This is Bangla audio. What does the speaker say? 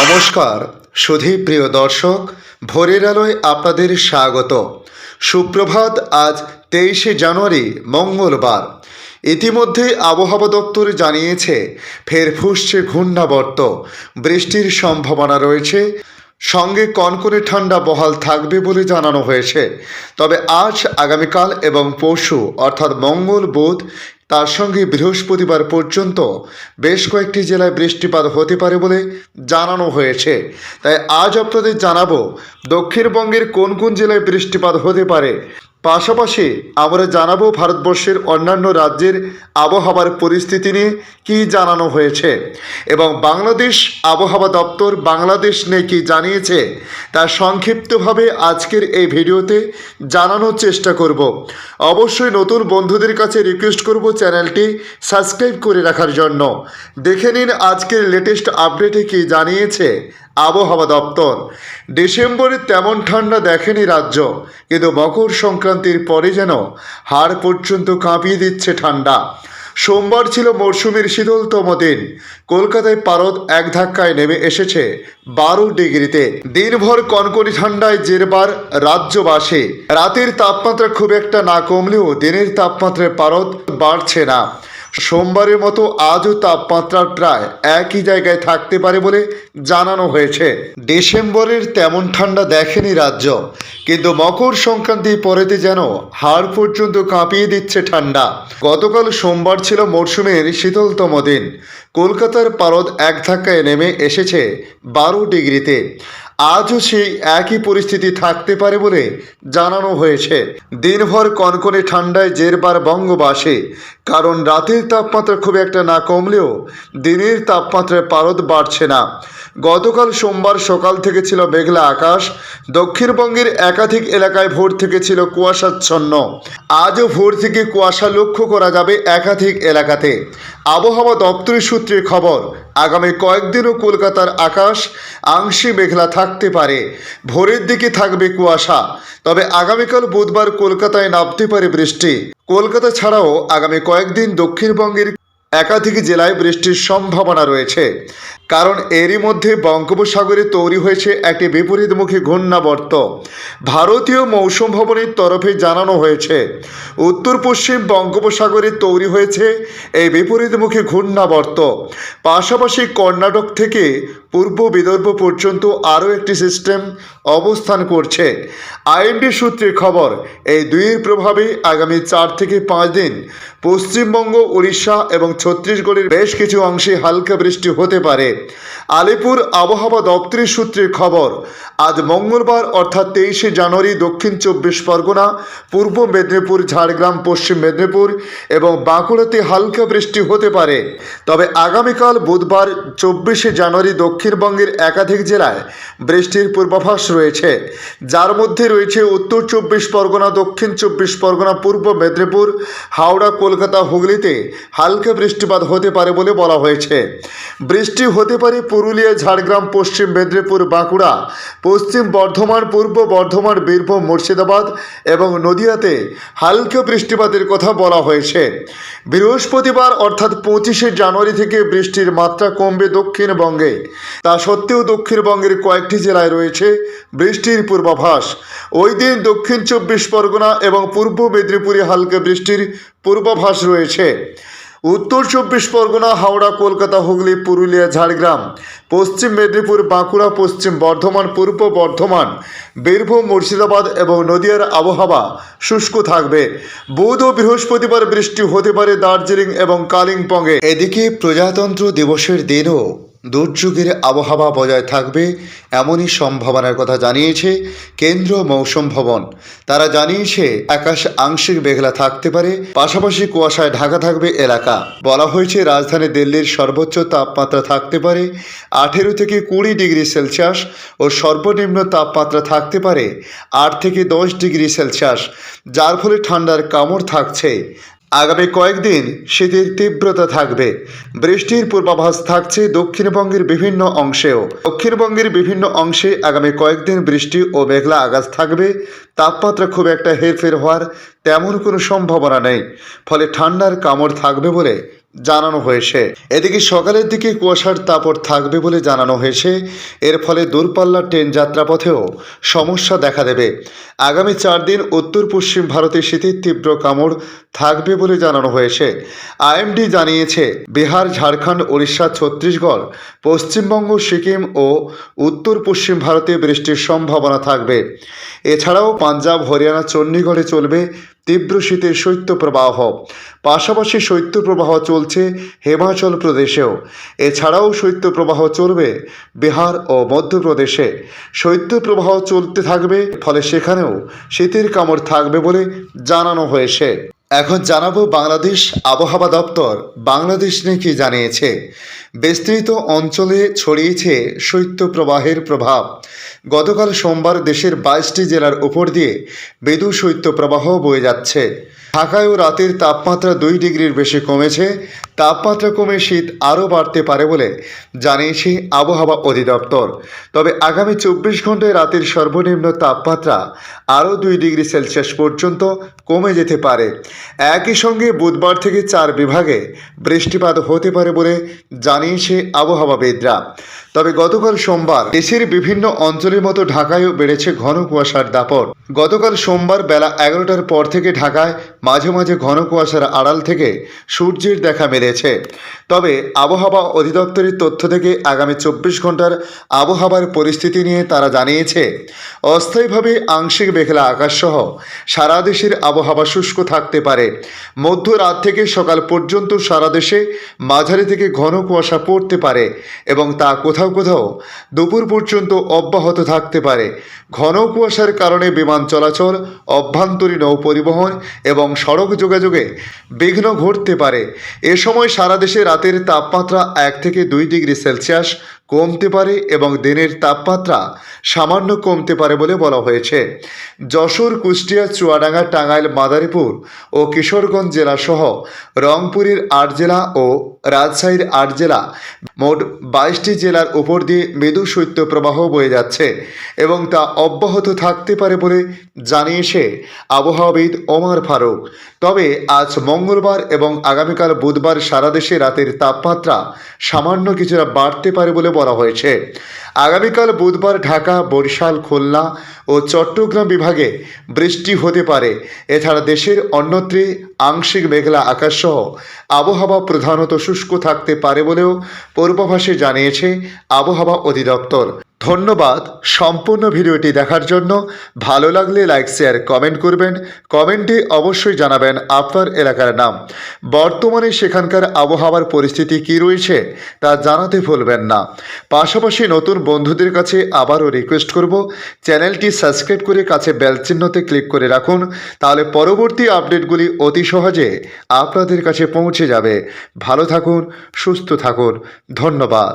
নমস্কার সুধী প্রিয় দর্শক, ভোরের আলোয় আপনাদের স্বাগত। সুপ্রভাত। আজ 23শে জানুয়ারি মঙ্গলবার। ইতিমধ্যে আবহাওয়া দপ্তর জানিয়েছে ফের ফুসছে ঘূর্ণাবর্ত, বৃষ্টির সম্ভাবনা রয়েছে, সঙ্গে কনকনে ঠান্ডা বহাল থাকবে বলে জানানো হয়েছে। তবে আজ, আগামীকাল এবং পরশু অর্থাৎ মঙ্গল, বুধ, তার সঙ্গে বৃহস্পতিবার পর্যন্ত বেশ কয়েকটি জেলায় বৃষ্টিপাত হতে পারে বলে জানানো হয়েছে। তাই আজ আপনাদের জানাবো দক্ষিণবঙ্গের কোন কোন জেলায় বৃষ্টিপাত হতে পারে। পাশাপাশি আমরা জানাবো ভারতবর্ষের অন্যান্য রাজ্যের আবহাওয়ার পরিস্থিতি নিয়ে কী জানানো হয়েছে, এবং বাংলাদেশ আবহাওয়া দপ্তর বাংলাদেশ নিয়ে কী জানিয়েছে তা সংক্ষিপ্তভাবে আজকের এই ভিডিওতে জানানোর চেষ্টা করব। অবশ্যই নতুন বন্ধুদের কাছে রিকোয়েস্ট করব চ্যানেলটি সাবস্ক্রাইব করে রাখার জন্য। দেখে নিন আজকের লেটেস্ট আপডেটে কী জানিয়েছে আবহাওয়া দপ্তর। ডিসেম্বরে তেমন ঠান্ডা দেখেনি রাজ্য, কিন্তু মকর সংক্রান্তির পরে যেন হাড় পর্যন্ত কাঁপিয়ে দিচ্ছে ঠান্ডা। সোমবার ছিল মরশুমের শীতলতম দিন। কলকাতায় পারদ এক ধাক্কায় নেমে এসেছে 12 ডিগ্রিতে। দিনভর কনকনি ঠান্ডায় জেরবার রাজ্যবাসী। রাতের তাপমাত্রা খুব একটা না কমলেও দিনের তাপমাত্রায় পারদ বাড়ছে না। সোমবারের মতো আজও তাপমাত্রা প্রায় একই জায়গায় থাকতে পারে বলে জানানো হয়েছে। ডিসেম্বরের তেমন ঠান্ডা দেখেনি রাজ্য, কিন্তু মকর সংক্রান্তির পরেতে যেন হাড় পর্যন্ত কাঁপিয়ে দিচ্ছে ঠান্ডা। গতকাল সোমবার ছিল মরশুমের শীতলতম দিন। কলকাতার পারদ এক ধাক্কায় নেমে এসেছে 12 ডিগ্রিতে। আজও সেই একই পরিস্থিতি থাকতে পারে বলে জানানো হয়েছে। দিনভর কনকনে ঠান্ডায় জেরবার বঙ্গবাসী, কারণ রাতের তাপমাত্রা খুব একটা না কমলেও দিনের তাপমাত্রায় পারদ বাড়ছে না। গতকাল সোমবার সকাল থেকে ছিল মেঘলা আকাশ। দক্ষিণবঙ্গের একাধিক এলাকায় ভোর থেকে ছিল কুয়াশাচ্ছন্ন। আজও ভোর থেকে কুয়াশা লক্ষ্য করা যাবে একাধিক এলাকাতে। আবহাওয়া দপ্তরের সূত্রে খবর, আগামী কয়েকদিনও কলকাতার আকাশ আংশিক মেঘলা থাকতে পারে। ভোরের দিকে থাকবে কুয়াশা। তবে আগামীকাল বুধবার কলকাতায় নামতে পারে বৃষ্টি। কলকাতা ছাড়াও আগামী কয়েকদিন দক্ষিণবঙ্গের একাধিক জেলায় বৃষ্টির সম্ভাবনা রয়েছে, কারণ এরই মধ্যে বঙ্গোপসাগরে তৈরি হয়েছে একটি বিপরীতমুখী ঘূর্ণাবর্ত। ভারতীয় মৌসুম ভবনের তরফে জানানো হয়েছে উত্তর পশ্চিম বঙ্গোপসাগরে তৈরি হয়েছে এই বিপরীতমুখী ঘূর্ণাবর্ত। পাশাপাশি কর্ণাটক থেকে পূর্ব বিদর্ভ পর্যন্ত আরও একটি সিস্টেম অবস্থান করছে। আইএমডি সূত্রে খবর, এই দুইয়ের প্রভাবে আগামী 4 থেকে 5 দিন পশ্চিমবঙ্গ, উড়িষ্যা এবং ছত্তিশগড়ের বেশ কিছু অংশে হালকা বৃষ্টি হতে পারে। আলিপুর আবহাওয়া দপ্তরের সূত্রে খবর, আজ মঙ্গলবার অর্থাৎ 23শে জানুয়ারি দক্ষিণ 24 পরগনা, পূর্ব মেদিনীপুর, ঝাড়গ্রাম, পশ্চিম মেদিনীপুর এবং বাঁকুড়াতে হালকা বৃষ্টি হতে পারে। তবে আগামীকাল বুধবার 24শে জানুয়ারি দক্ষিণবঙ্গের একাধিক জেলায় বৃষ্টির পূর্বাভাস রয়েছে, যার মধ্যে রয়েছে উত্তর 24 পরগনা, দক্ষিণ 24 পরগনা, পূর্ব মেদিনীপুর, হাওড়া, কলকাতা, হুগলিতে হালকা বৃষ্টিপাত হতে পারে বলে বলা হয়েছে। বৃষ্টি হতে পারে পুরুলিয়া, ঝাড়গ্রাম, পশ্চিম মেদিনীপুর, বাঁকুড়া, পশ্চিম বর্ধমান, পূর্ব বর্ধমান, বীরভূম, মুর্শিদাবাদ এবং নদিয়াতে হালকা বৃষ্টিপাতের কথা বলা হয়েছে। বৃহস্পতিবার অর্থাৎ 25শে জানুয়ারি থেকে বৃষ্টির মাত্রা কমবে দক্ষিণবঙ্গে। তা সত্ত্বেও দক্ষিণবঙ্গের কয়েকটি জেলায় রয়েছে বৃষ্টির পূর্বাভাস। ওই দিন দক্ষিণ 24 পরগনা এবং পূর্ব মেদিনীপুরে হালকা বৃষ্টির পূর্বাভাস রয়েছে। উত্তর 24 পরগনা, হাওড়া, কলকাতা, হুগলি, পুরুলিয়া, ঝাড়গ্রাম, পশ্চিম মেদিনীপুর, বাঁকুড়া, পশ্চিম বর্ধমান, পূর্ব বর্ধমান, বীরভূম, মুর্শিদাবাদ এবং নদিয়ার আবহাওয়া শুষ্ক থাকবে। বুধ ও বৃহস্পতিবার বৃষ্টি হতে পারে দার্জিলিং এবং কালিম্পংয়ে। এদিকে প্রজাতন্ত্র দিবসের দিনও দুর্যোগের আবহাওয়া বজায় থাকবে এমনই সম্ভাবনার কথা জানিয়েছে কেন্দ্র মৌসুম ভবন। তারা জানিয়েছে আকাশ আংশিক মেঘলা থাকতে পারে, পাশাপাশি কুয়াশায় ঢাকা থাকবে এলাকা। বলা হয়েছে রাজধানী দিল্লির সর্বোচ্চ তাপমাত্রা থাকতে পারে 18 থেকে 20 ডিগ্রি সেলসিয়াস ও সর্বনিম্ন তাপমাত্রা থাকতে পারে 8 থেকে 10 ডিগ্রি সেলসিয়াস, যার ফলে ঠান্ডার কামড় থাকছে। আগামী কয়েকদিন শীতের তীব্রতা থাকবে। বৃষ্টির পূর্বাভাস থাকছে দক্ষিণবঙ্গের বিভিন্ন অংশেও। দক্ষিণবঙ্গের বিভিন্ন অংশে আগামী কয়েকদিন বৃষ্টি ও মেঘলা আকাশ থাকবে। তাপমাত্রা খুব একটা হেরফের হওয়ার তেমন কোনো সম্ভাবনা নেই, ফলে ঠান্ডার কামড় থাকবে বলে জানানো হয়েছে। এদিকে সকালের দিকে কুয়াশার দাপট থাকবে বলে জানানো হয়েছে। এর ফলে দূরপাল্লার ট্রেন যাত্রাপথেও সমস্যা দেখা দেবে। আগামী 4 দিন উত্তর পশ্চিম ভারতে শীতের তীব্র কামড় থাকবে বলে জানানো হয়েছে। আইএমডি জানিয়েছে, বিহার, ঝাড়খণ্ড, উড়িষ্যা, ছত্তিশগড়, পশ্চিমবঙ্গ, সিকিম ও উত্তর পশ্চিম ভারতে বৃষ্টির সম্ভাবনা থাকবে। এছাড়াও পাঞ্জাব, হরিয়ানা, চণ্ডীগড়ে চলবে তীব্র শীতের শৈত্যপ্রবাহ। পাশাপাশি শৈত্যপ্রবাহ চলছে হিমাচল প্রদেশেও। এছাড়াও শৈত্যপ্রবাহ চলবে বিহার ও মধ্যপ্রদেশে। শৈত্যপ্রবাহ চলতে থাকবে, ফলে সেখানেও শীতের কামড় থাকবে বলে জানানো হয়েছে। এখন জানাবো বাংলাদেশ আবহাওয়া দপ্তর বাংলাদেশ নিয়ে কি জানিয়েছে। বিস্তৃত অঞ্চলে ছড়িয়েছে শৈত্যপ্রবাহের প্রভাব। গতকাল সোমবার দেশের 22টি জেলার উপর দিয়ে মৃদু শৈত্যপ্রবাহ বয়ে যাচ্ছে। ঢাকায়ও রাতের তাপমাত্রা 2 ডিগ্রির বেশি কমেছে। তাপমাত্রা কমে শীত আরও বাড়তে পারে বলে জানিয়েছে আবহাওয়া অধিদপ্তর। তবে আগামী 24 ঘন্টায় রাতের সর্বনিম্ন তাপমাত্রা আরও 2 ডিগ্রি সেলসিয়াস পর্যন্ত কমে যেতে পারে। একই সঙ্গে বুধবার থেকে 4 বিভাগে বৃষ্টিপাত হতে পারে বলে জানিয়েছে আবহাওয়াবিদরা। তবে গতকাল সোমবার দেশের বিভিন্ন অঞ্চলের মতো ঢাকায়ও বেড়েছে ঘন কুয়াশার দাপট। গতকাল সোমবার বেলা 11টার পর থেকে ঢাকায় মাঝে মাঝে ঘন কুয়াশার আড়াল থেকে সূর্যের দেখা মিলেছে। তবে আবহাওয়া অধিদপ্তরের তথ্য থেকে আগামী 24 ঘন্টার আবহাওয়ার পরিস্থিতি নিয়ে তারা জানিয়েছে, অস্থায়ীভাবে আংশিক মেঘলা আকাশসহ সারা দেশের আবহাওয়া শুষ্ক থাকতে পারে। মধ্যরাত থেকে সকাল পর্যন্ত সারা দেশে মাঝারি থেকে ঘন কুয়াশা পড়তে পারে এবং তা কোথাও কোথাও দুপুর পর্যন্ত অব্যাহত থাকতে পারে। ঘন কুয়াশার কারণে বিমান চলাচল, অভ্যন্তরীণ নৌ পরিবহন এবং সড়ক যোগাযোগে বিঘ্ন ঘটতে পারে। এ সময় সারা দেশে রাতের তাপমাত্রা 1 থেকে 2 ডিগ্রি সেলসিয়াস কমতে পারে এবং দিনের তাপমাত্রা সামান্য কমতে পারে বলে বলা হয়েছে। যশোর, কুষ্টিয়া, চুয়াডাঙ্গা, টাঙ্গাইল, মাদারীপুর ও কিশোরগঞ্জ জেলাসহ রংপুরের 8 জেলা ও রাজশাহীর 8 জেলা, মোট 22টি জেলার উপর দিয়ে মৃদু শৈত্যপ্রবাহ বয়ে যাচ্ছে এবং তা অব্যাহত থাকতে পারে বলে জানিয়েছে আবহাওয়াবিদ ওমর ফারুক। তবে আজ মঙ্গলবার এবং আগামীকাল বুধবার সারা দেশে রাতের তাপমাত্রা সামান্য কিছুটা বাড়তে পারে বলে বলা হয়েছে। আগামীকাল বুধবার ঢাকা, বরিশাল, খুলনা ও চট্টগ্রাম বিভাগে বৃষ্টি হতে পারে। এছাড়া দেশের অন্যত্রে আংশিক মেঘলা আকাশসহ আবহাওয়া প্রধানত শুষ্ক থাকতে পারে বলেও পূর্বাভাসে জানিয়েছে আবহাওয়া অধিদপ্তর। ধন্যবাদ সম্পূর্ণ ভিডিওটি দেখার জন্য। ভালো লাগলে লাইক, শেয়ার, কমেন্ট করবেন। কমেন্টে অবশ্যই জানাবেন আপনার এলাকার নাম। বর্তমানে সেখানকার আবহাওয়ার পরিস্থিতি কী রয়েছে তা জানাতে ভুলবেন না। পাশাপাশি নতুন বন্ধুদের কাছে আবারও রিকোয়েস্ট করব, চ্যানেলটি সাবস্ক্রাইব করে কাছে বেল চিহ্নতে ক্লিক করে রাখুন, তাহলে পরবর্তী আপডেটগুলি অতি সহজে আপনাদের কাছে পৌঁছে যাবে। ভালো থাকুন, সুস্থ থাকুন। ধন্যবাদ।